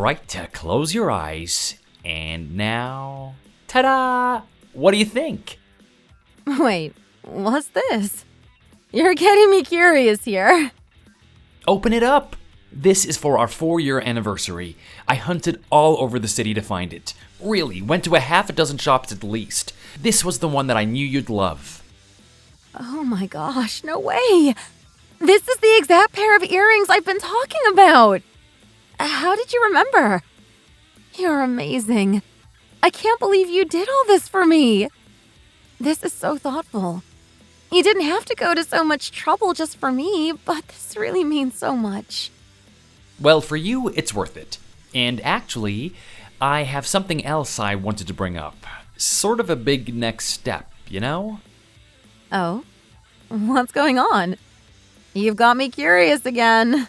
Alright, close your eyes. And now, ta-da! What do you think? Wait, what's this? You're getting me curious here. Open it up! This is for our 4-year anniversary. I hunted all over the city to find it. Really, went to a half a dozen shops at least. This was the one that I knew you'd love. Oh my gosh, no way! This is the exact pair of earrings I've been talking about! How did you remember? You're amazing. I can't believe you did all this for me. This is so thoughtful. You didn't have to go to so much trouble just for me, but this really means so much. Well, for you, it's worth it. And actually, I have something else I wanted to bring up. Sort of a big next step, you know? Oh? What's going on? You've got me curious again.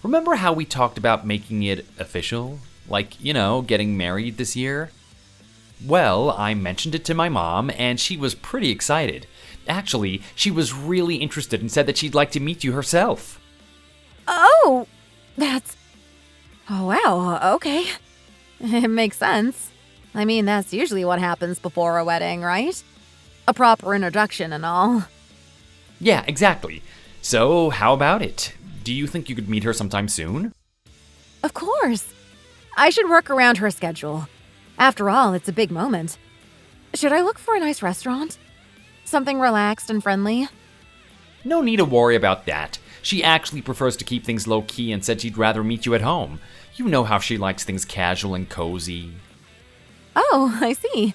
Remember how we talked about making it official? Like, you know, getting married this year? Well, I mentioned it to my mom, and she was pretty excited. Actually, she was really interested and said that she'd like to meet you herself. Oh, oh wow, okay. It makes sense. I mean, that's usually what happens before a wedding, right? A proper introduction and all. Yeah, exactly. So, how about it? Do you think you could meet her sometime soon? Of course. I should work around her schedule. After all, it's a big moment. Should I look for a nice restaurant? Something relaxed and friendly? No need to worry about that. She actually prefers to keep things low-key and said she'd rather meet you at home. You know how she likes things casual and cozy. Oh, I see.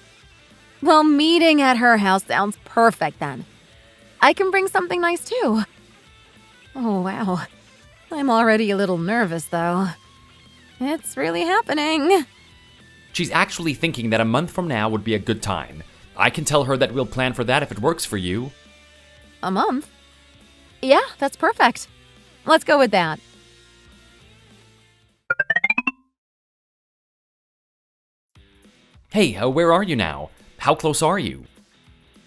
Well, meeting at her house sounds perfect then. I can bring something nice too. Oh, wow. I'm already a little nervous though. It's really happening. She's actually thinking that a month from now would be a good time. I can tell her that we'll plan for that if it works for you. A month? Yeah, that's perfect. Let's go with that. Hey, where are you now? How close are you?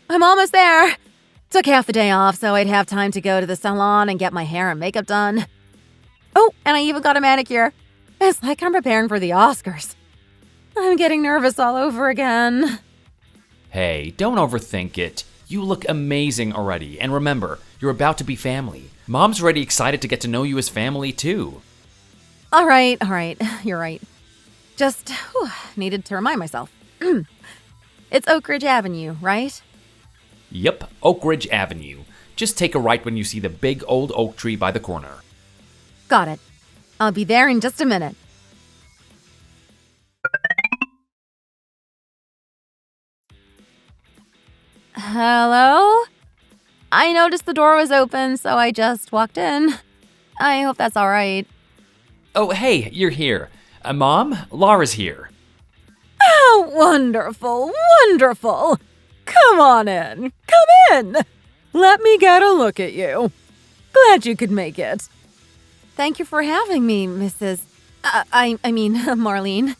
I'm almost there. Took half the day off so I'd have time to go to the salon and get my hair and makeup done. Oh, and I even got a manicure. It's like I'm preparing for the Oscars. I'm getting nervous all over again. Hey, don't overthink it. You look amazing already, and remember, you're about to be family. Mom's already excited to get to know you as family, too. All right, you're right. Just needed to remind myself. It's Oak Ridge Avenue, right? Yep, Oak Ridge Avenue. Just take a right when you see the big old oak tree by the corner. Got it. I'll be there in just a minute. Hello? I noticed the door was open, so I just walked in. I hope that's all right. Oh, hey, you're here. Mom, Lara's here. Oh, wonderful, wonderful. Come on in. Come in. Let me get a look at you. Glad you could make it. Thank you for having me, Mrs. I mean, Marlene.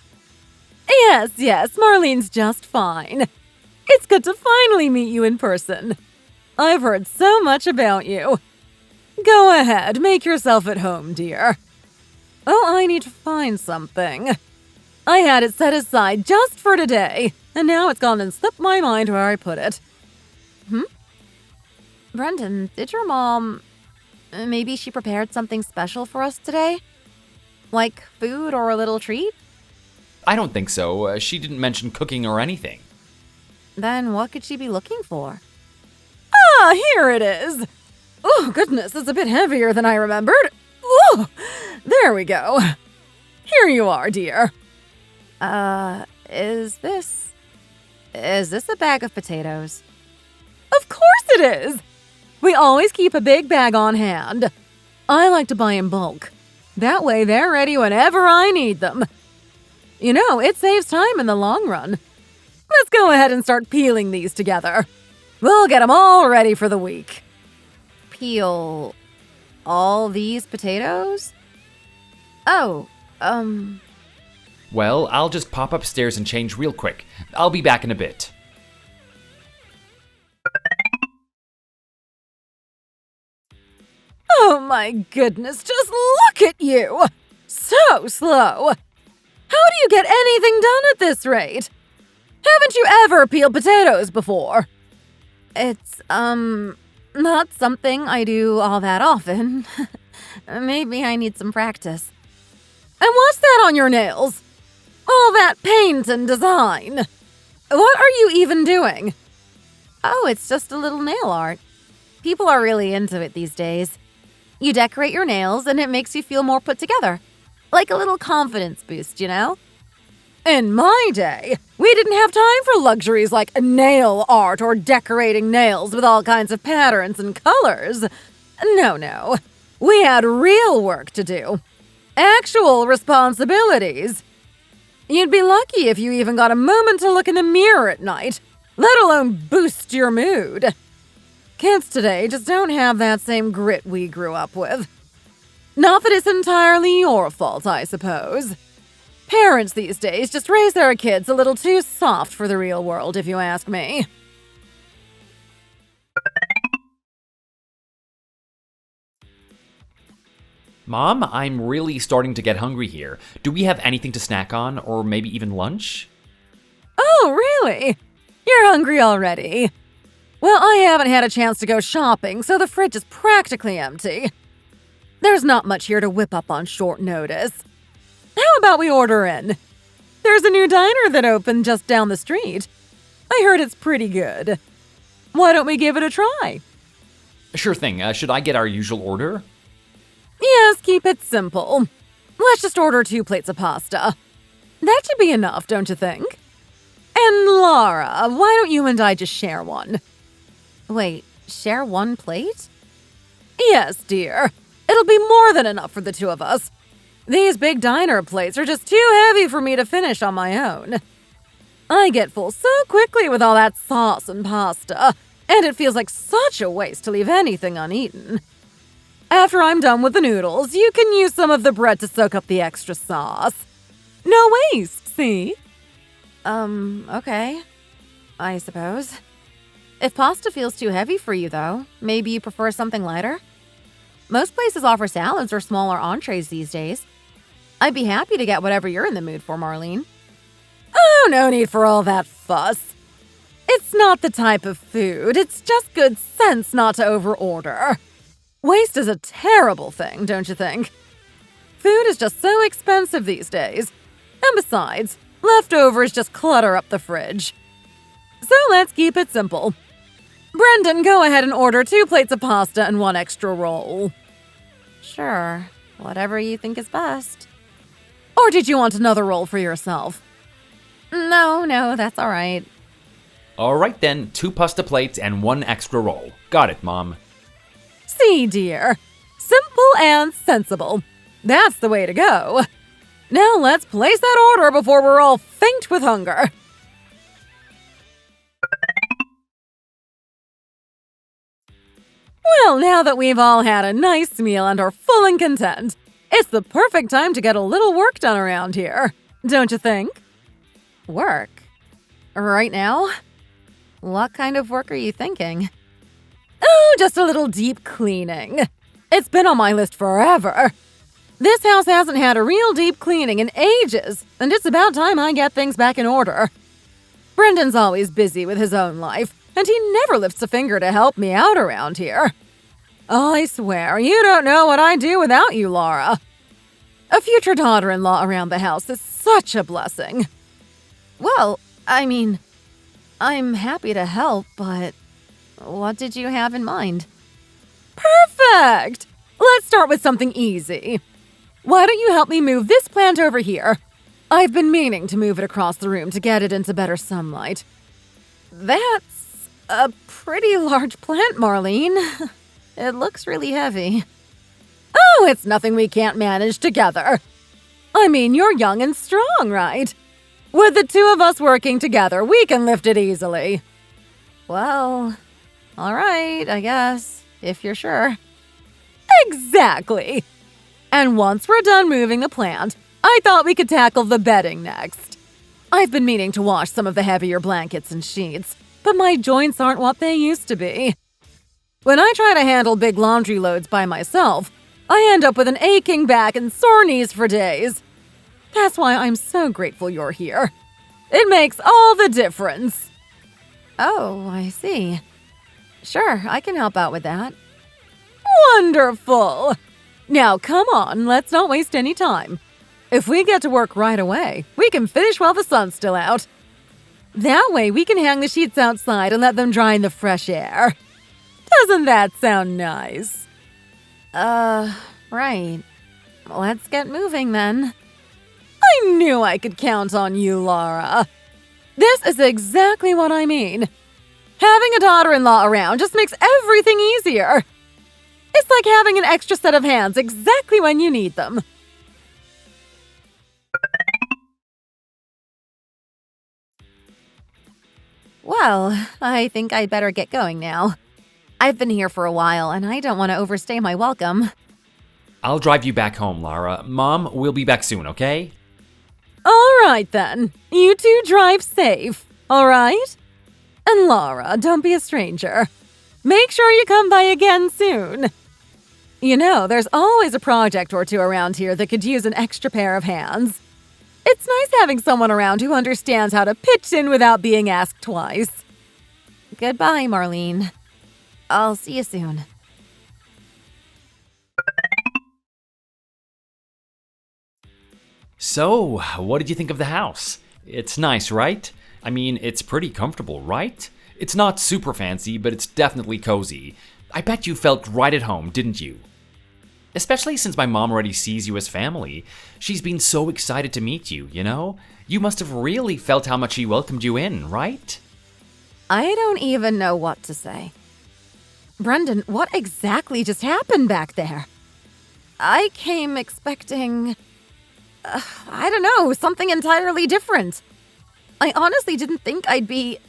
Yes, Marlene's just fine. It's good to finally meet you in person. I've heard so much about you. Go ahead, make yourself at home, dear. Oh, I need to find something. I had it set aside just for today, and now it's gone and slipped my mind where I put it. Brendan, did your mom... maybe she prepared something special for us today? Like food or a little treat? I don't think so. She didn't mention cooking or anything. Then what could she be looking for? Ah, here it is! Oh, goodness, it's a bit heavier than I remembered. Oh, there we go. Here you are, dear. Is this a bag of potatoes? Of course it is! We always keep a big bag on hand. I like to buy in bulk. That way they're ready whenever I need them. You know, it saves time in the long run. Let's go ahead and start peeling these together. We'll get them all ready for the week. Peel all these potatoes? Oh, Well, I'll just pop upstairs and change real quick. I'll be back in a bit. Oh my goodness, just look at you! So slow! How do you get anything done at this rate? Haven't you ever peeled potatoes before? It's, not something I do all that often. Maybe I need some practice. And what's that on your nails? All that paint and design. What are you even doing? Oh, it's just a little nail art. People are really into it these days. You decorate your nails and it makes you feel more put together. Like a little confidence boost, you know? In my day, we didn't have time for luxuries like nail art or decorating nails with all kinds of patterns and colors. No. We had real work to do. Actual responsibilities. You'd be lucky if you even got a moment to look in the mirror at night, let alone boost your mood. Kids today just don't have that same grit we grew up with. Not that it's entirely your fault, I suppose. Parents these days just raise their kids a little too soft for the real world, if you ask me. Mom, I'm really starting to get hungry here. Do we have anything to snack on, or maybe even lunch? Oh, really? You're hungry already? Well, I haven't had a chance to go shopping, so the fridge is practically empty. There's not much here to whip up on short notice. How about we order in? There's a new diner that opened just down the street. I heard it's pretty good. Why don't we give it a try? Sure thing. Should I get our usual order? Yes, keep it simple. Let's just order 2 plates of pasta. That should be enough, don't you think? And Lara, why don't you and I just share one? Wait, share 1 plate? Yes, dear. It'll be more than enough for the 2 of us. These big diner plates are just too heavy for me to finish on my own. I get full so quickly with all that sauce and pasta, and it feels like such a waste to leave anything uneaten. After I'm done with the noodles, you can use some of the bread to soak up the extra sauce. No waste, see? Okay. I suppose. If pasta feels too heavy for you, though, maybe you prefer something lighter? Most places offer salads or smaller entrees these days. I'd be happy to get whatever you're in the mood for, Marlene. Oh, no need for all that fuss. It's not the type of food. It's just good sense not to overorder. Waste is a terrible thing, don't you think? Food is just so expensive these days. And besides, leftovers just clutter up the fridge. So let's keep it simple. Brendan, go ahead and order 2 plates of pasta and 1 extra roll. Sure, whatever you think is best. Or did you want another roll for yourself? No, that's all right. All right then, 2 pasta plates and 1 extra roll. Got it, Mom. See, dear. Simple and sensible. That's the way to go. Now let's place that order before we're all faint with hunger. Well, now that we've all had a nice meal and are full and content, it's the perfect time to get a little work done around here, don't you think? Work? Right now? What kind of work are you thinking? Oh, just a little deep cleaning. It's been on my list forever. This house hasn't had a real deep cleaning in ages, and it's about time I get things back in order. Brendan's always busy with his own life, and he never lifts a finger to help me out around here. I swear, you don't know what I'd do without you, Lara. A future daughter-in-law around the house is such a blessing. Well, I'm happy to help, but what did you have in mind? Perfect! Let's start with something easy. Why don't you help me move this plant over here? I've been meaning to move it across the room to get it into better sunlight. That's a pretty large plant, Marlene. It looks really heavy. Oh, it's nothing we can't manage together. I mean, you're young and strong, right? With the 2 of us working together, we can lift it easily. Well, all right, I guess, if you're sure. Exactly. And once we're done moving the plant, I thought we could tackle the bedding next. I've been meaning to wash some of the heavier blankets and sheets, but my joints aren't what they used to be. When I try to handle big laundry loads by myself, I end up with an aching back and sore knees for days. That's why I'm so grateful you're here. It makes all the difference. Oh, I see. Sure, I can help out with that. Wonderful! Now come on, let's not waste any time. If we get to work right away, we can finish while the sun's still out. That way we can hang the sheets outside and let them dry in the fresh air. Doesn't that sound nice? Right. Let's get moving then. I knew I could count on you, Lara. This is exactly what I mean. Having a daughter-in-law around just makes everything easier. It's like having an extra set of hands exactly when you need them. Well, I think I'd better get going now. I've been here for a while, and I don't want to overstay my welcome. I'll drive you back home, Lara. Mom, we'll be back soon, okay? All right, then. You two drive safe, all right? And Lara, don't be a stranger. Make sure you come by again soon. You know, there's always a project or two around here that could use an extra pair of hands. It's nice having someone around who understands how to pitch in without being asked twice. Goodbye, Marlene. I'll see you soon. So, what did you think of the house? It's nice, right? I mean, it's pretty comfortable, right? It's not super fancy, but it's definitely cozy. I bet you felt right at home, didn't you? Especially since my mom already sees you as family. She's been so excited to meet you, you know? You must have really felt how much she welcomed you in, right? I don't even know what to say. Brendan, what exactly just happened back there? I came expecting... I don't know, something entirely different. I honestly didn't think I'd be...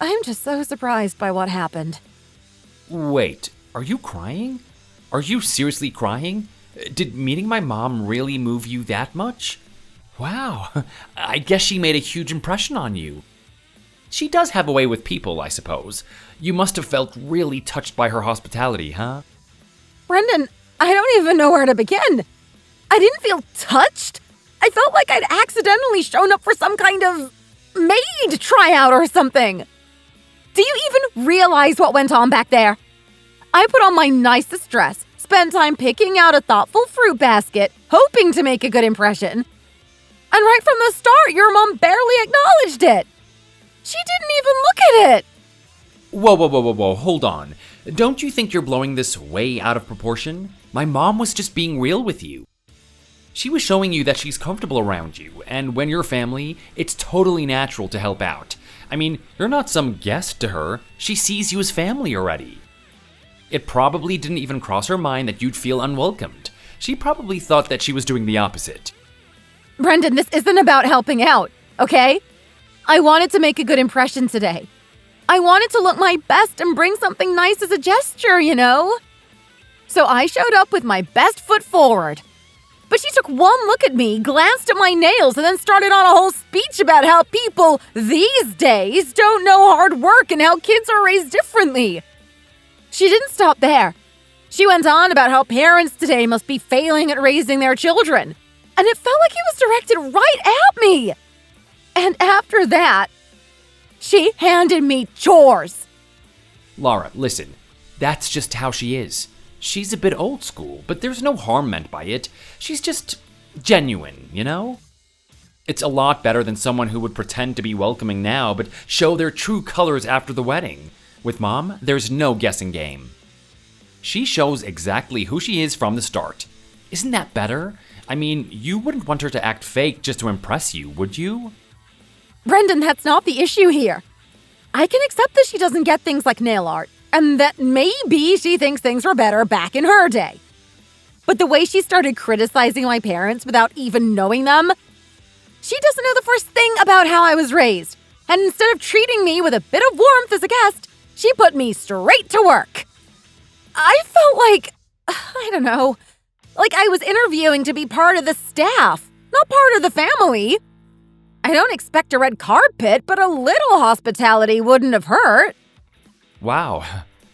I'm just so surprised by what happened. Wait, are you crying? Are you seriously crying? Did meeting my mom really move you that much? Wow, I guess she made a huge impression on you. She does have a way with people, I suppose. You must have felt really touched by her hospitality, huh? Brendan, I don't even know where to begin. I didn't feel touched. I felt like I'd accidentally shown up for some kind of maid tryout or something. Do you even realize what went on back there? I put on my nicest dress, spent time picking out a thoughtful fruit basket, hoping to make a good impression. And right from the start, your mom barely acknowledged it. She didn't even look at it. Whoa, hold on. Don't you think you're blowing this way out of proportion? My mom was just being real with you. She was showing you that she's comfortable around you, and when you're family, it's totally natural to help out. I mean, you're not some guest to her. She sees you as family already. It probably didn't even cross her mind that you'd feel unwelcomed. She probably thought that she was doing the opposite. Brendan, this isn't about helping out, okay? I wanted to make a good impression today. I wanted to look my best and bring something nice as a gesture, you know? So I showed up with my best foot forward. But she took one look at me, glanced at my nails, and then started on a whole speech about how people these days don't know hard work and how kids are raised differently. She didn't stop there. She went on about how parents today must be failing at raising their children. And it felt like it was directed right at me. And after that, she handed me chores. Lara, listen, that's just how she is. She's a bit old school, but there's no harm meant by it. She's just genuine, you know? It's a lot better than someone who would pretend to be welcoming now, but show their true colors after the wedding. With Mom, there's no guessing game. She shows exactly who she is from the start. Isn't that better? I mean, you wouldn't want her to act fake just to impress you, would you? Brendan, that's not the issue here. I can accept that she doesn't get things like nail art, and that maybe she thinks things were better back in her day. But the way she started criticizing my parents without even knowing them, she doesn't know the first thing about how I was raised. And instead of treating me with a bit of warmth as a guest, she put me straight to work. I felt like, I don't know, like I was interviewing to be part of the staff, not part of the family. I don't expect a red carpet, but a little hospitality wouldn't have hurt. Wow,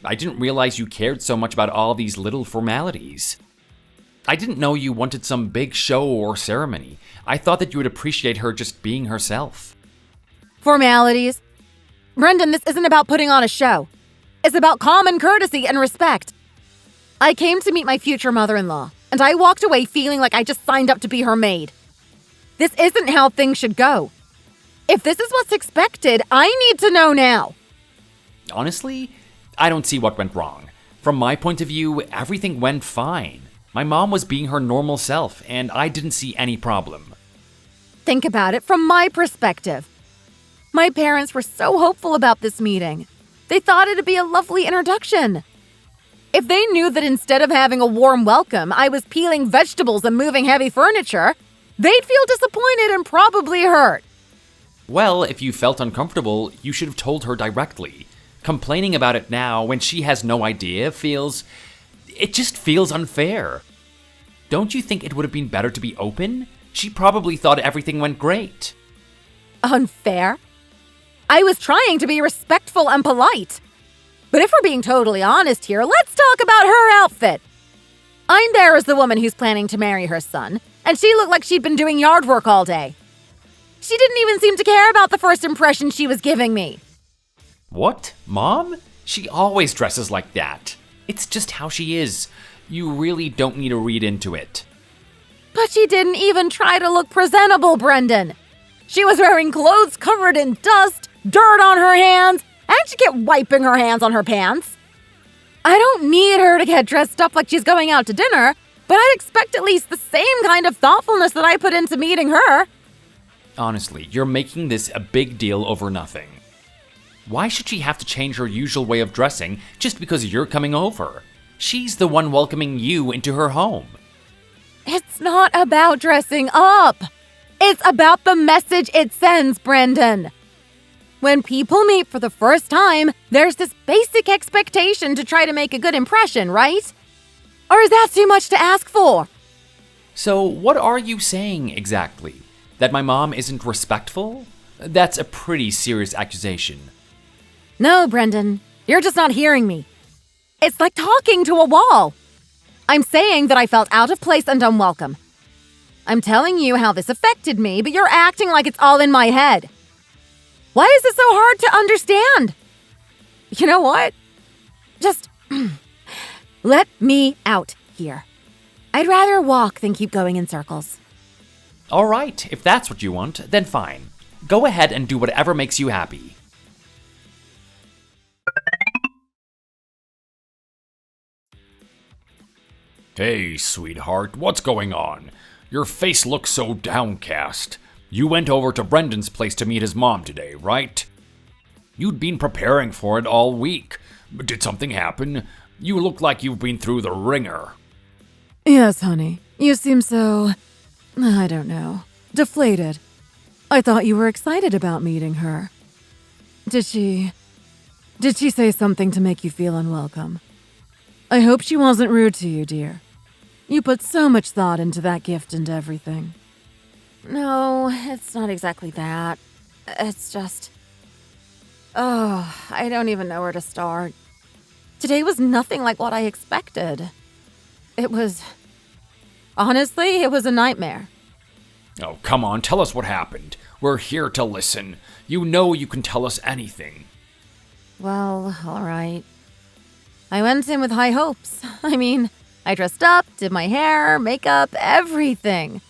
I didn't realize you cared so much about all these little formalities. I didn't know you wanted some big show or ceremony. I thought that you would appreciate her just being herself. Formalities. Brendan, this isn't about putting on a show. It's about common courtesy and respect. I came to meet my future mother-in-law, and I walked away feeling like I just signed up to be her maid. This isn't how things should go. If this is what's expected, I need to know now. Honestly, I don't see what went wrong. From my point of view, everything went fine. My mom was being her normal self, and I didn't see any problem. Think about it from my perspective. My parents were so hopeful about this meeting. They thought it'd be a lovely introduction. If they knew that instead of having a warm welcome, I was peeling vegetables and moving heavy furniture, they'd feel disappointed and probably hurt. Well, if you felt uncomfortable, you should have told her directly. Complaining about it now when she has no idea it just feels unfair. Don't you think it would have been better to be open? She probably thought everything went great. Unfair? I was trying to be respectful and polite. But if we're being totally honest here, let's talk about her outfit. I'm there as the woman who's planning to marry her son, and she looked like she'd been doing yard work all day. She didn't even seem to care about the first impression she was giving me. What? Mom? She always dresses like that. It's just how she is. You really don't need to read into it. But she didn't even try to look presentable, Brendan. She was wearing clothes covered in dust, dirt on her hands, and she kept wiping her hands on her pants. I don't need her to get dressed up like she's going out to dinner, but I'd expect at least the same kind of thoughtfulness that I put into meeting her. Honestly, you're making this a big deal over nothing. Why should she have to change her usual way of dressing just because you're coming over? She's the one welcoming you into her home. It's not about dressing up. It's about the message it sends, Brendan. When people meet for the first time, there's this basic expectation to try to make a good impression, right? Or is that too much to ask for? So what are you saying exactly? That my mom isn't respectful? That's a pretty serious accusation. No, Brendan, you're just not hearing me. It's like talking to a wall. I'm saying that I felt out of place and unwelcome. I'm telling you how this affected me, but you're acting like it's all in my head. Why is it so hard to understand? You know what? Just let me out here. I'd rather walk than keep going in circles. All right, if that's what you want, then fine. Go ahead and do whatever makes you happy. Hey, sweetheart, what's going on? Your face looks so downcast. You went over to Brendan's place to meet his mom today, right? You'd been preparing for it all week. Did something happen? You look like you've been through the ringer. Yes, honey. You seem so, I don't know, deflated. I thought you were excited about meeting her. Did she say something to make you feel unwelcome? I hope she wasn't rude to you, dear. You put so much thought into that gift and everything. No, it's not exactly that. It's just... I don't even know where to start. Today was nothing like what I expected. Honestly, it was a nightmare. Oh, come on, tell us what happened. We're here to listen. You know you can tell us anything. Well, all right. I went in with high hopes. I dressed up, did my hair, makeup, everything.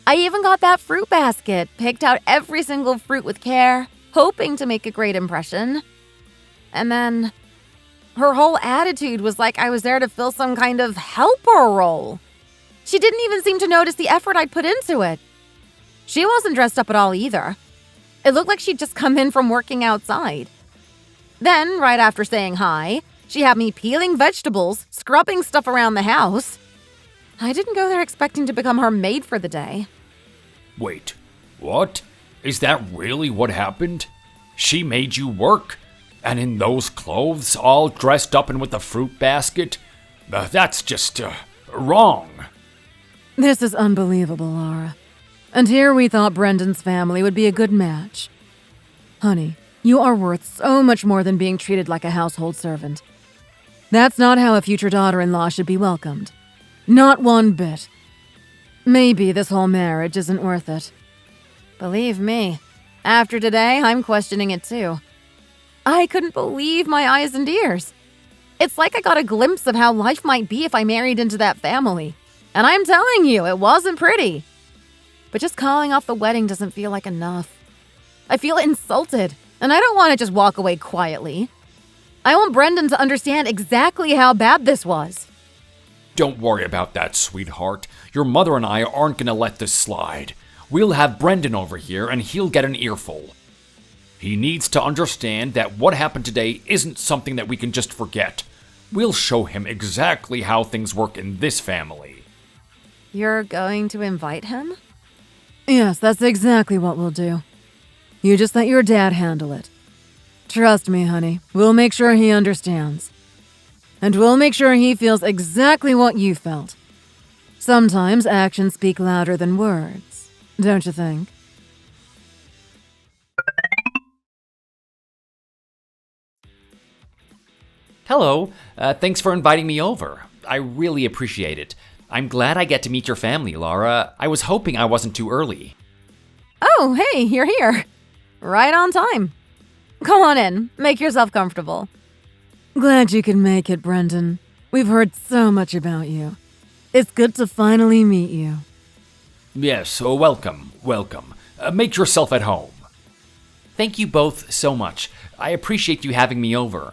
I even got that fruit basket, picked out every single fruit with care, hoping to make a great impression. And then her whole attitude was like I was there to fill some kind of helper role. She didn't even seem to notice the effort I'd put into it. She wasn't dressed up at all either. It looked like she'd just come in from working outside. Then, right after saying hi, she had me peeling vegetables, scrubbing stuff around the house. I didn't go there expecting to become her maid for the day. Wait, what? Is that really what happened? She made you work? And in those clothes, all dressed up and with a fruit basket? That's just, wrong. This is unbelievable, Lara. And here we thought Brendan's family would be a good match. Honey, you are worth so much more than being treated like a household servant. That's not how a future daughter-in-law should be welcomed. Not one bit. Maybe this whole marriage isn't worth it. Believe me, after today, I'm questioning it too. I couldn't believe my eyes and ears. It's like I got a glimpse of how life might be if I married into that family. And I'm telling you, it wasn't pretty. But just calling off the wedding doesn't feel like enough. I feel insulted, and I don't want to just walk away quietly. I want Brendan to understand exactly how bad this was. Don't worry about that, sweetheart. Your mother and I aren't gonna let this slide. We'll have Brendan over here, and he'll get an earful. He needs to understand that what happened today isn't something that we can just forget. We'll show him exactly how things work in this family. You're going to invite him? Yes, that's exactly what we'll do. You just let your dad handle it. Trust me, honey. We'll make sure he understands. And we'll make sure he feels exactly what you felt. Sometimes actions speak louder than words, don't you think? Hello, thanks for inviting me over. I really appreciate it. I'm glad I get to meet your family, Lara. I was hoping I wasn't too early. Oh, hey, you're here. Right on time. Come on in. Make yourself comfortable. Glad you could make it, Brendan. We've heard so much about you. It's good to finally meet you. Yes, welcome. Make yourself at home. Thank you both so much. I appreciate you having me over.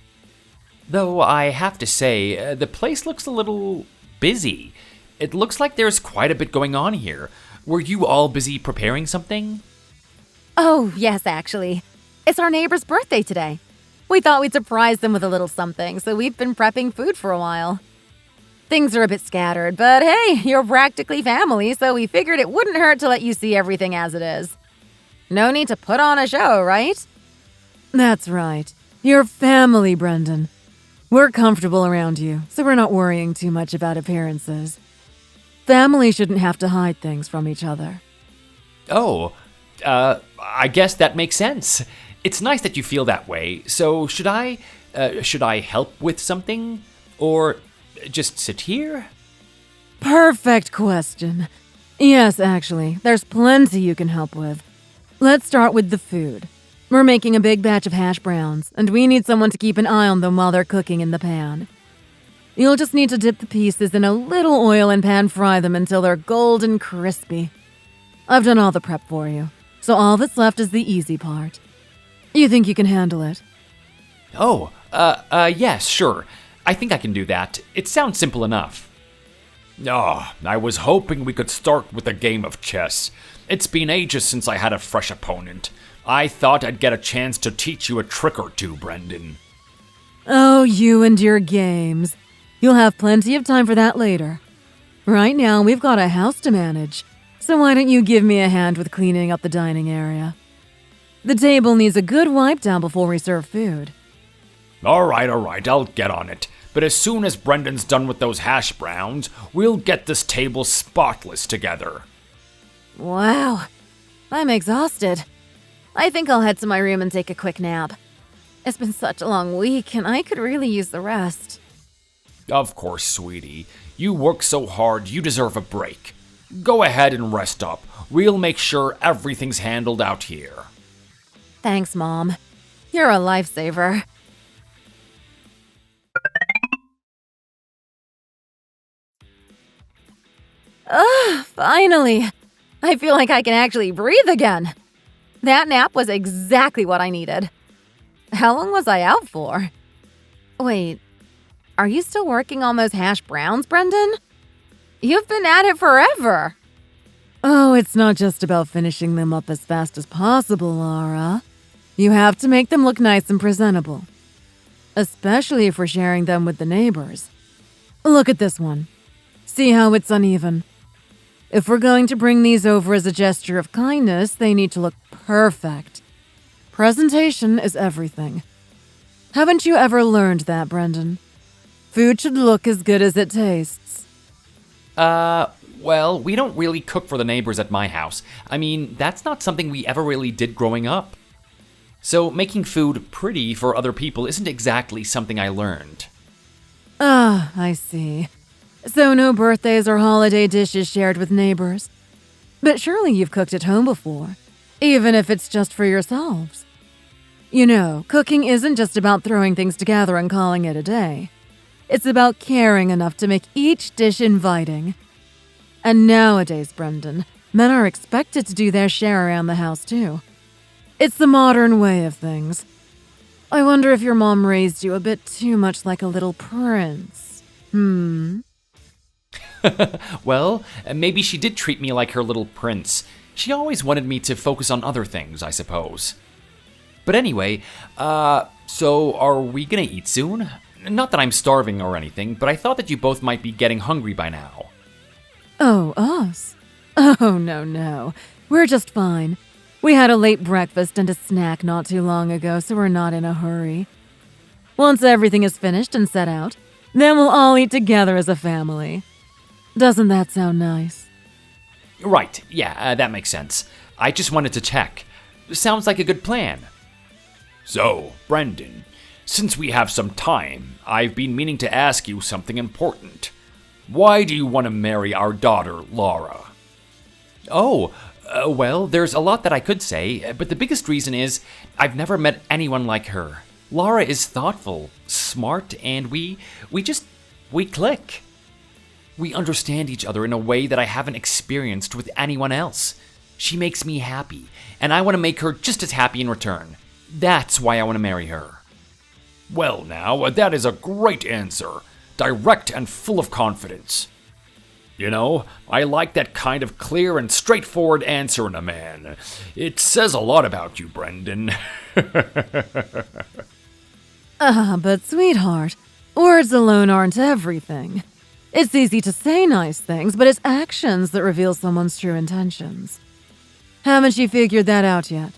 Though I have to say, the place looks a little busy. It looks like there's quite a bit going on here. Were you all busy preparing something? Oh, yes, actually. It's our neighbor's birthday today. We thought we'd surprise them with a little something, so we've been prepping food for a while. Things are a bit scattered, but hey, you're practically family, so we figured it wouldn't hurt to let you see everything as it is. No need to put on a show, right? That's right. You're family, Brendan. We're comfortable around you, so we're not worrying too much about appearances. Family shouldn't have to hide things from each other. Oh, I guess that makes sense. It's nice that you feel that way. So should I help with something? Or just sit here? Perfect question. Yes, actually, there's plenty you can help with. Let's start with the food. We're making a big batch of hash browns, and we need someone to keep an eye on them while they're cooking in the pan. You'll just need to dip the pieces in a little oil and pan fry them until they're golden crispy. I've done all the prep for you, so all that's left is the easy part. You think you can handle it? Oh, yes, sure. I think I can do that. It sounds simple enough. I was hoping we could start with a game of chess. It's been ages since I had a fresh opponent. I thought I'd get a chance to teach you a trick or two, Brendan. Oh, you and your games. You'll have plenty of time for that later. Right now, we've got a house to manage, so why don't you give me a hand with cleaning up the dining area? The table needs a good wipe down before we serve food. All right, I'll get on it. But as soon as Brendan's done with those hash browns, we'll get this table spotless together. Wow, I'm exhausted. I think I'll head to my room and take a quick nap. It's been such a long week, and I could really use the rest. Of course, sweetie. You work so hard, you deserve a break. Go ahead and rest up. We'll make sure everything's handled out here. Thanks, Mom. You're a lifesaver. Finally. I feel like I can actually breathe again. That nap was exactly what I needed. How long was I out for? Wait, are you still working on those hash browns, Brendan? You've been at it forever. Oh, it's not just about finishing them up as fast as possible, Lara. You have to make them look nice and presentable. Especially if we're sharing them with the neighbors. Look at this one. See how it's uneven? If we're going to bring these over as a gesture of kindness, they need to look perfect. Presentation is everything. Haven't you ever learned that, Brendan? Food should look as good as it tastes. Well, we don't really cook for the neighbors at my house. I mean, that's not something we ever really did growing up. So making food pretty for other people isn't exactly something I learned. Ah, I see. So no birthdays or holiday dishes shared with neighbors. But surely you've cooked at home before, even if it's just for yourselves. You know, cooking isn't just about throwing things together and calling it a day. It's about caring enough to make each dish inviting. And nowadays, Brendan, men are expected to do their share around the house too. It's the modern way of things. I wonder if your mom raised you a bit too much like a little prince. Well, maybe she did treat me like her little prince. She always wanted me to focus on other things, I suppose. But anyway, so are we gonna eat soon? Not that I'm starving or anything, but I thought that you both might be getting hungry by now. Oh, us? Oh, no. We're just fine. We had a late breakfast and a snack not too long ago, so we're not in a hurry. Once everything is finished and set out, then we'll all eat together as a family. Doesn't that sound nice? Right, yeah, that makes sense. I just wanted to check. Sounds like a good plan. So, Brendan, since we have some time, I've been meaning to ask you something important. Why do you want to marry our daughter, Lara? Oh, well, there's a lot that I could say, but the biggest reason is I've never met anyone like her. Lara is thoughtful, smart, and we click. We understand each other in a way that I haven't experienced with anyone else. She makes me happy, and I want to make her just as happy in return. That's why I want to marry her. Well, now, that is a great answer. Direct and full of confidence. You know, I like that kind of clear and straightforward answer in a man. It says a lot about you, Brendan. But sweetheart, words alone aren't everything. It's easy to say nice things, but it's actions that reveal someone's true intentions. Haven't you figured that out yet?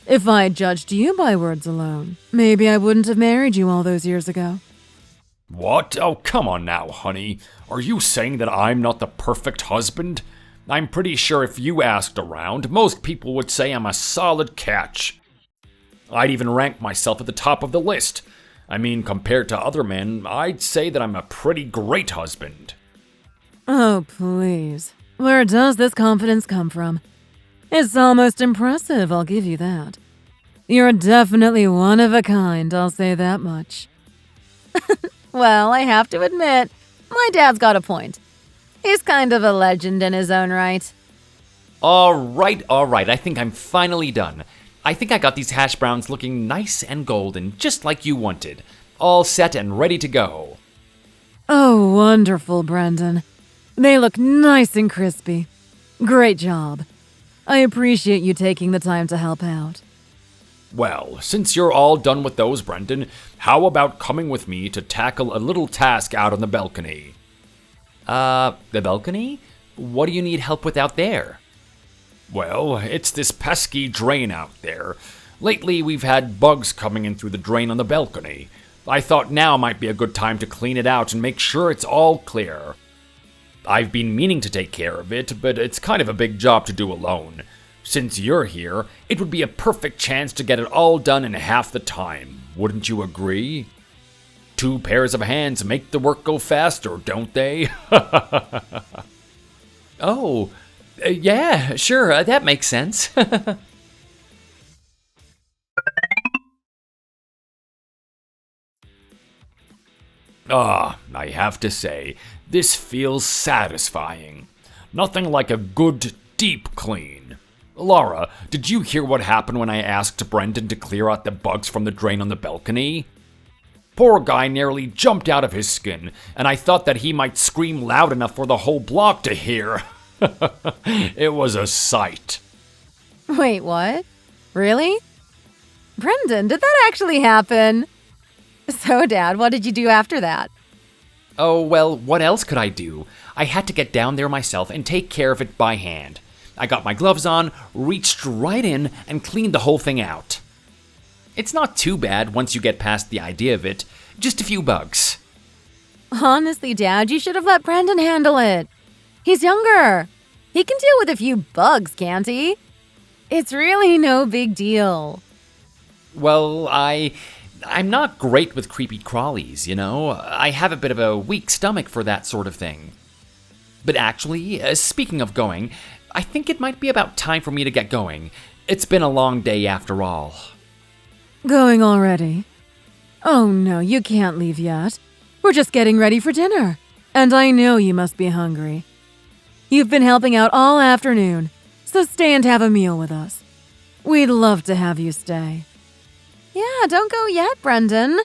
If I had judged you by words alone, maybe I wouldn't have married you all those years ago. What? Oh, come on now, honey. Are you saying that I'm not the perfect husband? I'm pretty sure if you asked around, most people would say I'm a solid catch. I'd even rank myself at the top of the list. I mean, compared to other men, I'd say that I'm a pretty great husband. Oh, please. Where does this confidence come from? It's almost impressive, I'll give you that. You're definitely one of a kind, I'll say that much. Well, I have to admit, my dad's got a point. He's kind of a legend in his own right. All right, I think I'm finally done. I think I got these hash browns looking nice and golden, just like you wanted. All set and ready to go. Oh, wonderful, Brendan. They look nice and crispy. Great job. I appreciate you taking the time to help out. Well, since you're all done with those, Brendan, how about coming with me to tackle a little task out on the balcony? The balcony? What do you need help with out there? Well, it's this pesky drain out there. Lately, we've had bugs coming in through the drain on the balcony. I thought now might be a good time to clean it out and make sure it's all clear. I've been meaning to take care of it, but it's kind of a big job to do alone. Since you're here, it would be a perfect chance to get it all done in half the time. Wouldn't you agree? 2 pairs of hands make the work go faster, don't they? Oh, yeah, sure, that makes sense. I have to say, this feels satisfying. Nothing like a good, deep clean. Lara, did you hear what happened when I asked Brendan to clear out the bugs from the drain on the balcony? Poor guy nearly jumped out of his skin, and I thought that he might scream loud enough for the whole block to hear. It was a sight. Wait, what? Really? Brendan, did that actually happen? So, Dad, what did you do after that? Oh, well, what else could I do? I had to get down there myself and take care of it by hand. I got my gloves on, reached right in, and cleaned the whole thing out. It's not too bad once you get past the idea of it. Just a few bugs. Honestly, Dad, you should have let Brendan handle it. He's younger. He can deal with a few bugs, can't he? It's really no big deal. Well, I'm not great with creepy crawlies, you know? I have a bit of a weak stomach for that sort of thing. But actually, speaking of going, I think it might be about time for me to get going. It's been a long day after all. Going already? Oh no, you can't leave yet. We're just getting ready for dinner. And I know you must be hungry. You've been helping out all afternoon, so stay and have a meal with us. We'd love to have you stay. Yeah, don't go yet, Brendan.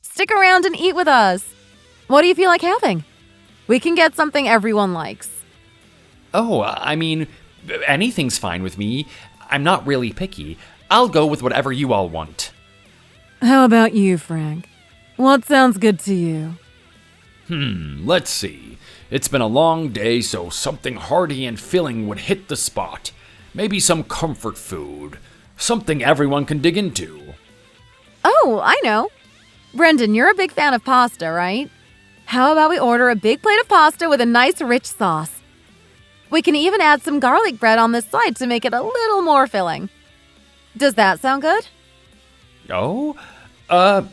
Stick around and eat with us. What do you feel like having? We can get something everyone likes. Oh, I mean, anything's fine with me. I'm not really picky. I'll go with whatever you all want. How about you, Frank? What sounds good to you? Let's see. It's been a long day, so something hearty and filling would hit the spot. Maybe some comfort food. Something everyone can dig into. Oh, I know. Brendan, you're a big fan of pasta, right? How about we order a big plate of pasta with a nice rich sauce? We can even add some garlic bread on this side to make it a little more filling. Does that sound good? Oh?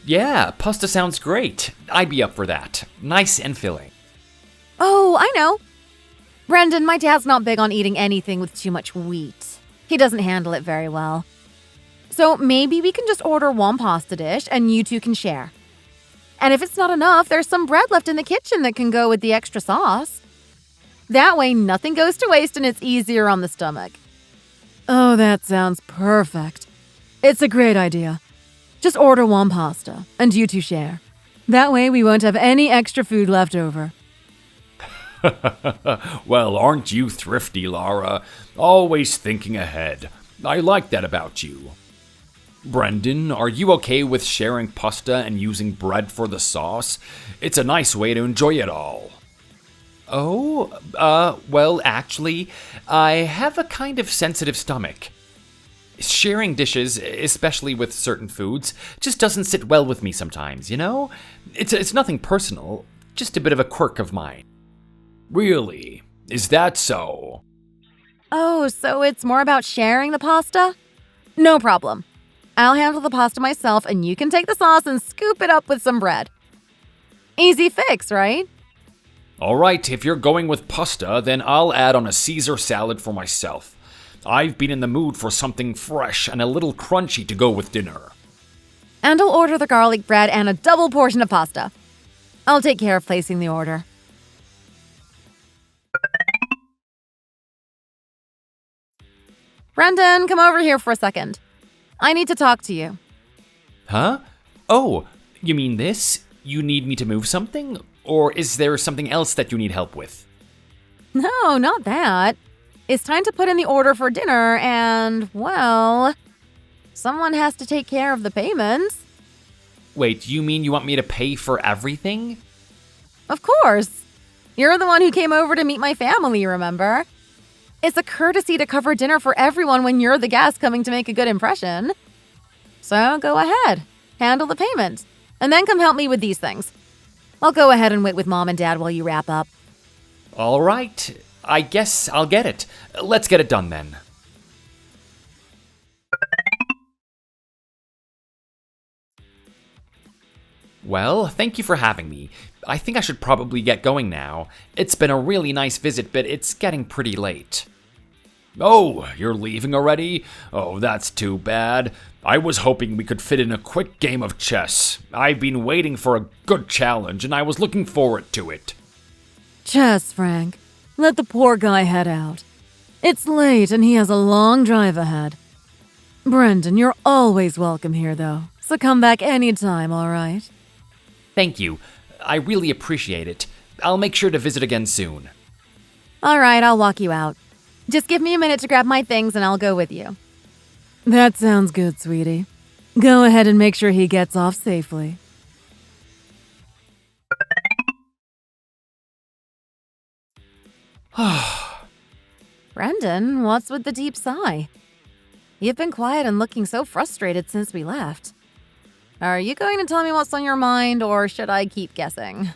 Yeah, pasta sounds great. I'd be up for that. Nice and filling. Oh, I know. Brendan, my dad's not big on eating anything with too much wheat. He doesn't handle it very well. So maybe we can just order one pasta dish and you two can share. And if it's not enough, there's some bread left in the kitchen that can go with the extra sauce. That way, nothing goes to waste and it's easier on the stomach. Oh, that sounds perfect. It's a great idea. Just order one pasta, and you two share. That way, we won't have any extra food left over. Well, aren't you thrifty, Lara? Always thinking ahead. I like that about you. Brendan, are you okay with sharing pasta and using bread for the sauce? It's a nice way to enjoy it all. Oh, well, actually, I have a kind of sensitive stomach. Sharing dishes, especially with certain foods, just doesn't sit well with me sometimes, you know? It's nothing personal, just a bit of a quirk of mine. Really? Is that so? Oh, so it's more about sharing the pasta? No problem. I'll handle the pasta myself and you can take the sauce and scoop it up with some bread. Easy fix, right? All right, if you're going with pasta, then I'll add on a Caesar salad for myself. I've been in the mood for something fresh and a little crunchy to go with dinner. And I'll order the garlic bread and a double portion of pasta. I'll take care of placing the order. Brendan, come over here for a second. I need to talk to you. Huh? Oh, you mean this? You need me to move something? Or is there something else that you need help with? No, not that. It's time to put in the order for dinner and, well, someone has to take care of the payments. Wait, you mean you want me to pay for everything? Of course. You're the one who came over to meet my family, remember? It's a courtesy to cover dinner for everyone when you're the guest coming to make a good impression. So go ahead, handle the payment, and then come help me with these things. I'll go ahead and wait with Mom and Dad while you wrap up. All right, I guess I'll get it. Let's get it done then. Well, thank you for having me. I think I should probably get going now. It's been a really nice visit, but it's getting pretty late. Oh, you're leaving already? Oh, that's too bad. I was hoping we could fit in a quick game of chess. I've been waiting for a good challenge, and I was looking forward to it. Chess, Frank. Let the poor guy head out. It's late and he has a long drive ahead. Brendan, you're always welcome here, though, so come back anytime, all right? Thank you. I really appreciate it. I'll make sure to visit again soon. All right, I'll walk you out. Just give me a minute to grab my things and I'll go with you. That sounds good, sweetie. Go ahead and make sure he gets off safely. Brendan, what's with the deep sigh? You've been quiet and looking so frustrated since we left. Are you going to tell me what's on your mind, or should I keep guessing?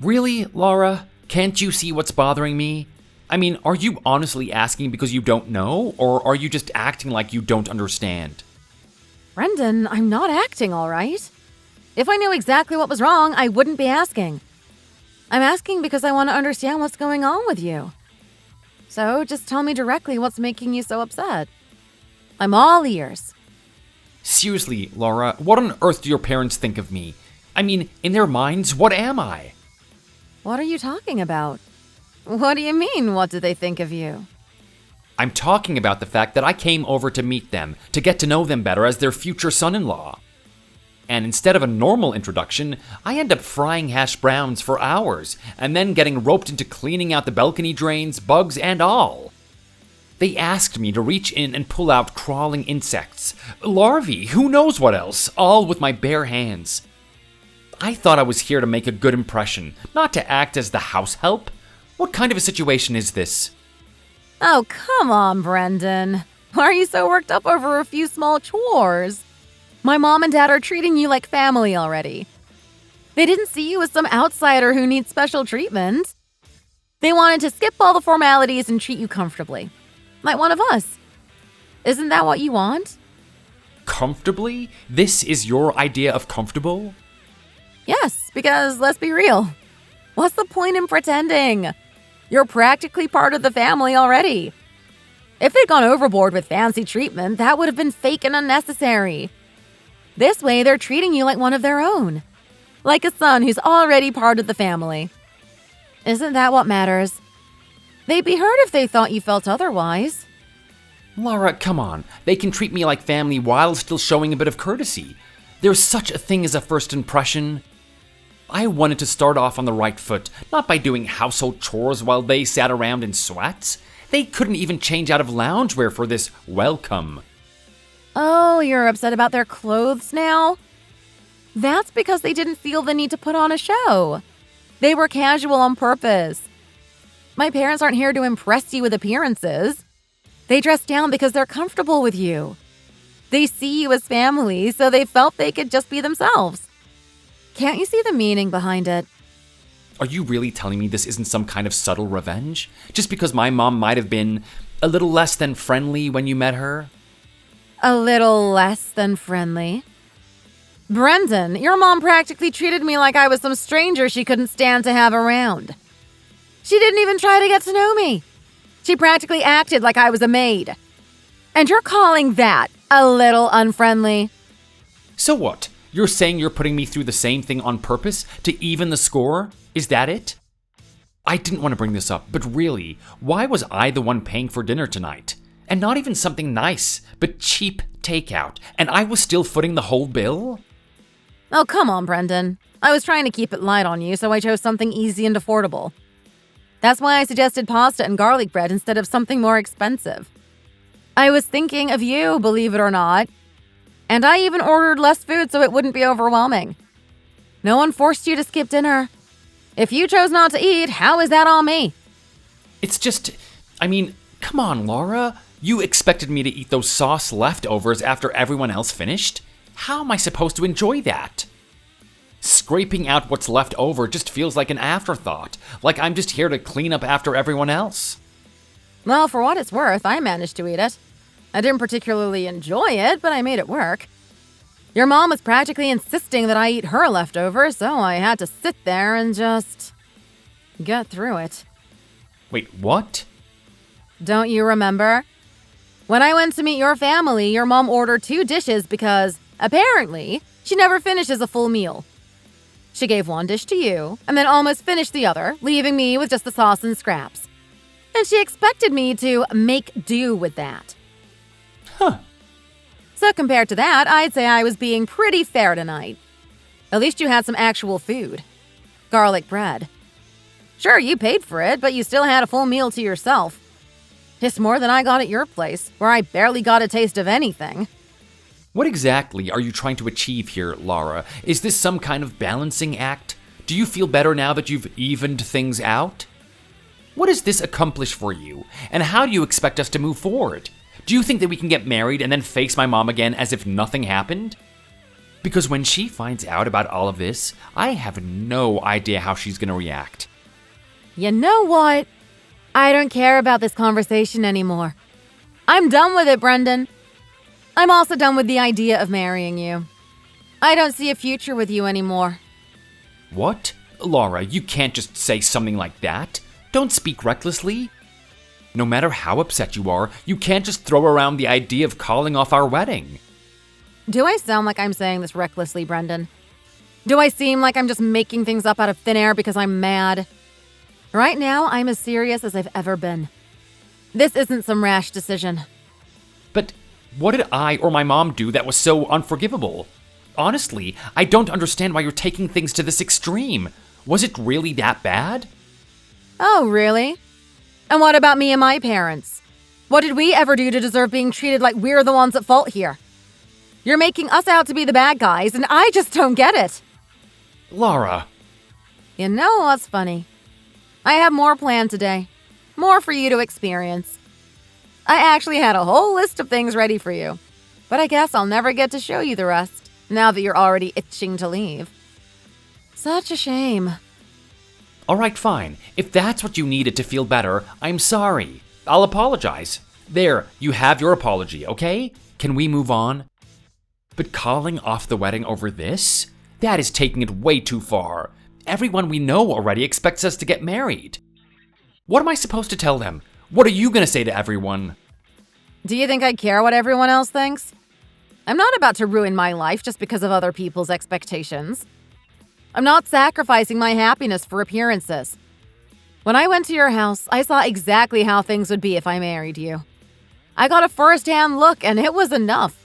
Really, Lara? Can't you see what's bothering me? I mean, are you honestly asking because you don't know, or are you just acting like you don't understand? Brendan, I'm not acting all right. If I knew exactly what was wrong, I wouldn't be asking. I'm asking because I want to understand what's going on with you. So just tell me directly what's making you so upset. I'm all ears. Seriously, Lara, what on earth do your parents think of me? I mean, in their minds, what am I? What are you talking about? What do you mean, what do they think of you? I'm talking about the fact that I came over to meet them, to get to know them better as their future son-in-law. And instead of a normal introduction, I end up frying hash browns for hours, and then getting roped into cleaning out the balcony drains, bugs and all. They asked me to reach in and pull out crawling insects, larvae, who knows what else, all with my bare hands. I thought I was here to make a good impression, not to act as the house help. What kind of a situation is this? Oh, come on, Brendan. Why are you so worked up over a few small chores? My mom and dad are treating you like family already. They didn't see you as some outsider who needs special treatment. They wanted to skip all the formalities and treat you comfortably. Like one of us. Isn't that what you want? Comfortably? This is your idea of comfortable? Yes, because let's be real. What's the point in pretending? You're practically part of the family already. If they'd gone overboard with fancy treatment, that would have been fake and unnecessary. This way, they're treating you like one of their own. Like a son who's already part of the family. Isn't that what matters? They'd be hurt if they thought you felt otherwise. Lara, come on. They can treat me like family while still showing a bit of courtesy. There's such a thing as a first impression. I wanted to start off on the right foot, not by doing household chores while they sat around in sweats. They couldn't even change out of loungewear for this welcome. Oh, you're upset about their clothes now? That's because they didn't feel the need to put on a show. They were casual on purpose. My parents aren't here to impress you with appearances. They dress down because they're comfortable with you. They see you as family, so they felt they could just be themselves. Can't you see the meaning behind it? Are you really telling me this isn't some kind of subtle revenge? Just because my mom might have been a little less than friendly when you met her? A little less than friendly. Brendan, your mom practically treated me like I was some stranger she couldn't stand to have around. She didn't even try to get to know me. She practically acted like I was a maid. And you're calling that a little unfriendly? So what? You're saying you're putting me through the same thing on purpose to even the score? Is that it? I didn't want to bring this up, but really, why was I the one paying for dinner tonight? And not even something nice, but cheap takeout, and I was still footing the whole bill? Oh, come on, Brendan. I was trying to keep it light on you, so I chose something easy and affordable. That's why I suggested pasta and garlic bread instead of something more expensive. I was thinking of you, believe it or not. And I even ordered less food so it wouldn't be overwhelming. No one forced you to skip dinner. If you chose not to eat, how is that on me? It's just, come on, Lara. You expected me to eat those sauce leftovers after everyone else finished? How am I supposed to enjoy that? Scraping out what's left over just feels like an afterthought, like I'm just here to clean up after everyone else. Well, for what it's worth, I managed to eat it. I didn't particularly enjoy it, but I made it work. Your mom was practically insisting that I eat her leftovers, so I had to sit there and just get through it. Wait, what? Don't you remember? When I went to meet your family, your mom ordered 2 dishes because, apparently, she never finishes a full meal. She gave one dish to you, and then almost finished the other, leaving me with just the sauce and scraps. And she expected me to make do with that. Huh. So compared to that, I'd say I was being pretty fair tonight. At least you had some actual food. Garlic bread. Sure, you paid for it, but you still had a full meal to yourself. It's more than I got at your place, where I barely got a taste of anything. What exactly are you trying to achieve here, Lara? Is this some kind of balancing act? Do you feel better now that you've evened things out? What does this accomplish for you, and how do you expect us to move forward? Do you think that we can get married and then face my mom again as if nothing happened? Because when she finds out about all of this, I have no idea how she's gonna react. You know what? I don't care about this conversation anymore. I'm done with it, Brendan. I'm also done with the idea of marrying you. I don't see a future with you anymore. What? Lara, you can't just say something like that. Don't speak recklessly. No matter how upset you are, you can't just throw around the idea of calling off our wedding. Do I sound like I'm saying this recklessly, Brendan? Do I seem like I'm just making things up out of thin air because I'm mad? Right now, I'm as serious as I've ever been. This isn't some rash decision. But what did I or my mom do that was so unforgivable? Honestly, I don't understand why you're taking things to this extreme. Was it really that bad? Oh, really? And what about me and my parents? What did we ever do to deserve being treated like we're the ones at fault here? You're making us out to be the bad guys, and I just don't get it. Lara. You know what's funny? I have more planned today. More for you to experience. I actually had a whole list of things ready for you. But I guess I'll never get to show you the rest, now that you're already itching to leave. Such a shame. All right, fine. If that's what you needed to feel better, I'm sorry. I'll apologize. There, you have your apology, okay? Can we move on? But calling off the wedding over this? That is taking it way too far. Everyone we know already expects us to get married. What am I supposed to tell them? What are you going to say to everyone? Do you think I care what everyone else thinks? I'm not about to ruin my life just because of other people's expectations. I'm not sacrificing my happiness for appearances. When I went to your house, I saw exactly how things would be if I married you. I got a first-hand look, and it was enough.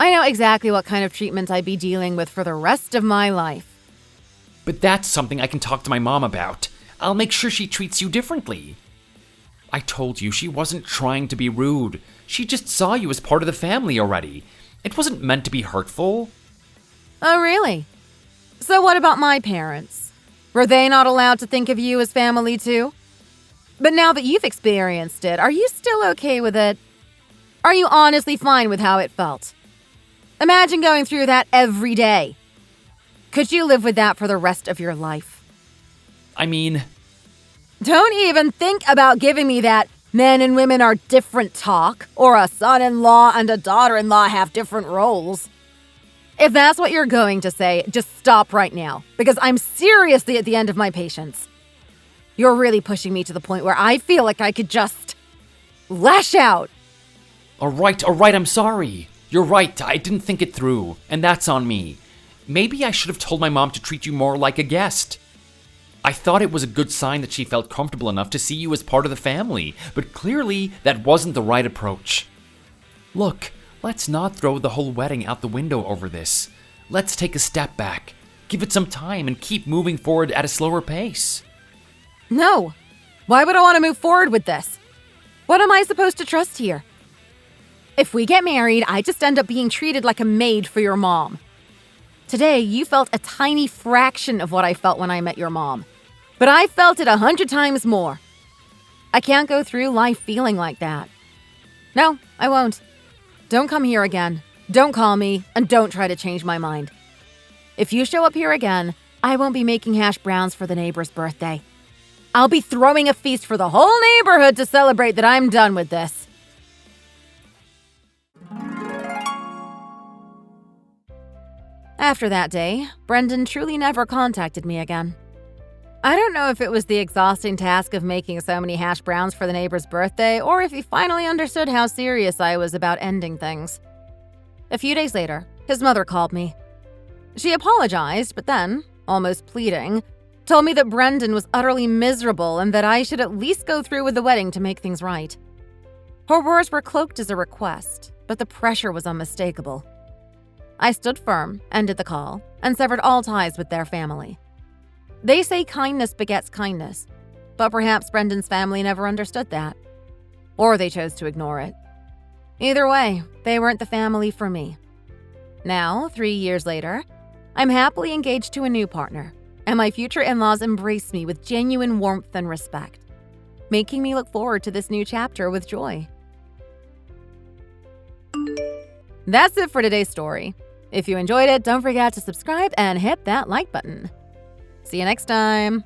I know exactly what kind of treatment I'd be dealing with for the rest of my life. But that's something I can talk to my mom about. I'll make sure she treats you differently. I told you she wasn't trying to be rude. She just saw you as part of the family already. It wasn't meant to be hurtful. Oh, really? So what about my parents? Were they not allowed to think of you as family too? But now that you've experienced it, are you still okay with it? Are you honestly fine with how it felt? Imagine going through that every day. Could you live with that for the rest of your life? I mean... Don't even think about giving me that men and women are different talk, or a son-in-law and a daughter-in-law have different roles. If that's what you're going to say, just stop right now, because I'm seriously at the end of my patience. You're really pushing me to the point where I feel like I could just lash out. All right, I'm sorry. You're right, I didn't think it through, and that's on me. Maybe I should have told my mom to treat you more like a guest. I thought it was a good sign that she felt comfortable enough to see you as part of the family, but clearly that wasn't the right approach. Look, let's not throw the whole wedding out the window over this. Let's take a step back, give it some time, and keep moving forward at a slower pace. No. Why would I want to move forward with this? What am I supposed to trust here? If we get married, I just end up being treated like a maid for your mom. Today, you felt a tiny fraction of what I felt when I met your mom. But I felt it 100 times more. I can't go through life feeling like that. No, I won't. Don't come here again. Don't call me, and don't try to change my mind. If you show up here again, I won't be making hash browns for the neighbor's birthday. I'll be throwing a feast for the whole neighborhood to celebrate that I'm done with this. After that day, Brendan truly never contacted me again. I don't know if it was the exhausting task of making so many hash browns for the neighbor's birthday, or if he finally understood how serious I was about ending things. A few days later, his mother called me. She apologized, but then, almost pleading, told me that Brendan was utterly miserable and that I should at least go through with the wedding to make things right. Her words were cloaked as a request, but the pressure was unmistakable. I stood firm, ended the call, and severed all ties with their family. They say kindness begets kindness, but perhaps Brendan's family never understood that. Or they chose to ignore it. Either way, they weren't the family for me. Now, 3 years later, I'm happily engaged to a new partner, and my future in-laws embrace me with genuine warmth and respect, making me look forward to this new chapter with joy. That's it for today's story. If you enjoyed it, don't forget to subscribe and hit that like button. See you next time.